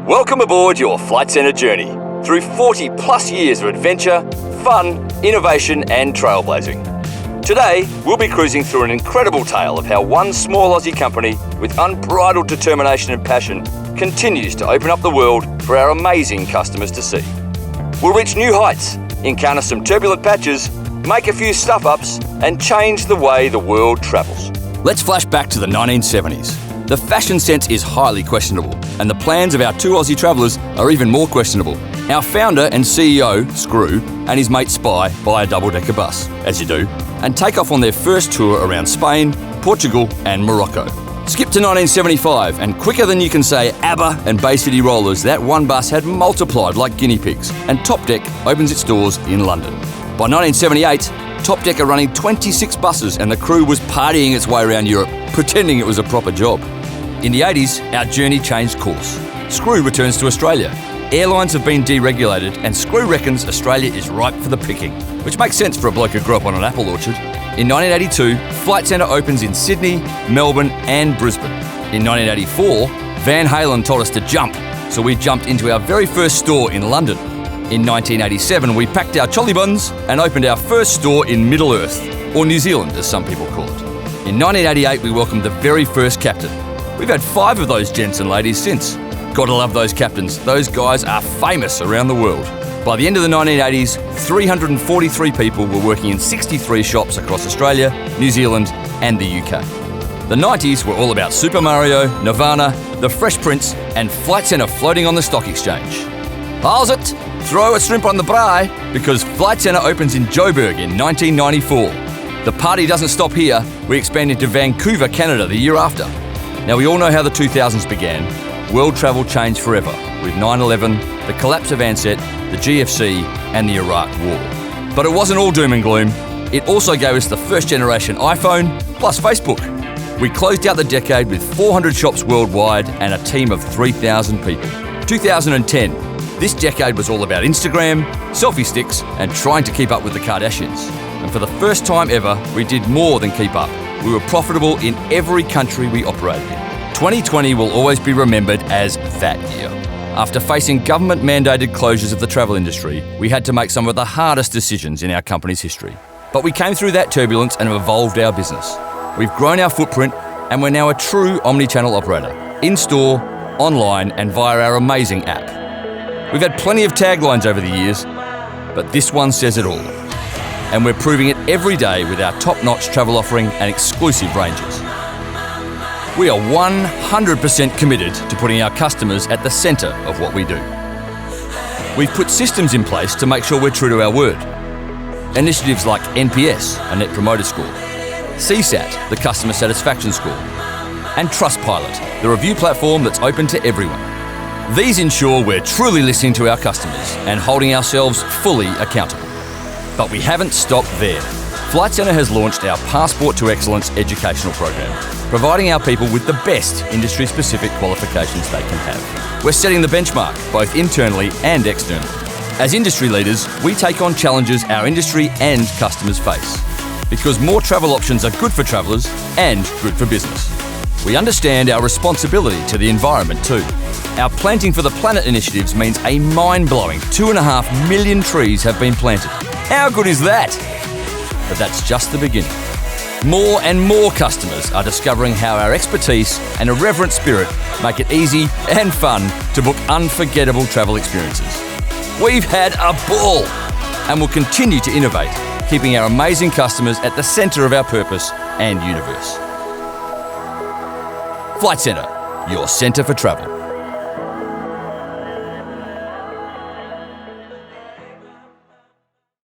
Welcome aboard your Flight Centre journey through 40 plus years of adventure, fun, innovation and trailblazing. Today, we'll be cruising through an incredible tale of how one small Aussie company with unbridled determination and passion continues to open up the world for our amazing customers to see. We'll reach new heights, encounter some turbulent patches, make a few stuff-ups and change the way the world travels. Let's flash back to the 1970s. The fashion sense is highly questionable, and the plans of our two Aussie travellers are even more questionable. Our founder and CEO, Screw, and his mate Spy buy a double-decker bus, as you do, and take off on their first tour around Spain, Portugal and Morocco. Skip to 1975, and quicker than you can say ABBA and Bay City Rollers, that one bus had multiplied like guinea pigs, and Top Deck opens its doors in London. By 1978, Top Deck are running 26 buses and the crew was partying its way around Europe, pretending it was a proper job. In the 80s, our journey changed course. Screw returns to Australia. Airlines have been deregulated and Screw reckons Australia is ripe for the picking, which makes sense for a bloke who grew up on an apple orchard. In 1982, Flight Centre opens in Sydney, Melbourne and Brisbane. In 1984, Van Halen told us to jump, so we jumped into our very first store in London. In 1987, we packed our trolley buns and opened our first store in Middle-earth, or New Zealand as some people call it. In 1988, we welcomed the very first captain. We've had 5 of those gents and ladies since. Gotta love those captains. Those guys are famous around the world. By the end of the 1980s, 343 people were working in 63 shops across Australia, New Zealand and the UK. The 90s were all about Super Mario, Nirvana, The Fresh Prince and Flight Centre floating on the stock exchange. How's it? Throw a shrimp on the braai, because Flight Centre opens in Joburg in 1994. The party doesn't stop here. We expand into Vancouver, Canada the year after. Now we all know how the 2000s began. World travel changed forever with 9/11, the collapse of Ansett, the GFC and the Iraq War. But it wasn't all doom and gloom. It also gave us the first generation iPhone plus Facebook. We closed out the decade with 400 shops worldwide and a team of 3,000 people. 2010, this decade was all about Instagram, selfie sticks and trying to keep up with the Kardashians. And for the first time ever, we did more than keep up. We were profitable in every country we operated in. 2020 will always be remembered as that year. After facing government-mandated closures of the travel industry, we had to make some of the hardest decisions in our company's history. But we came through that turbulence and have evolved our business. We've grown our footprint and we're now a true omni-channel operator, in-store, online and via our amazing app. We've had plenty of taglines over the years, but this one says it all. And we're proving it every day with our top-notch travel offering and exclusive ranges. We are 100% committed to putting our customers at the centre of what we do. We've put systems in place to make sure we're true to our word. Initiatives like NPS, a Net Promoter Score, CSAT, the Customer Satisfaction Score, and Trustpilot, the review platform that's open to everyone. These ensure we're truly listening to our customers and holding ourselves fully accountable. But we haven't stopped there. Flight Centre has launched our Passport to Excellence educational program, providing our people with the best industry-specific qualifications they can have. We're setting the benchmark, both internally and externally. As industry leaders, we take on challenges our industry and customers face, because more travel options are good for travellers and good for business. We understand our responsibility to the environment too. Our Planting for the Planet initiatives means a mind-blowing 2.5 million trees have been planted. How good is that? But that's just the beginning. More and more customers are discovering how our expertise and irreverent spirit make it easy and fun to book unforgettable travel experiences. We've had a ball and will continue to innovate, keeping our amazing customers at the centre of our purpose and universe. Flight Centre, your centre for travel.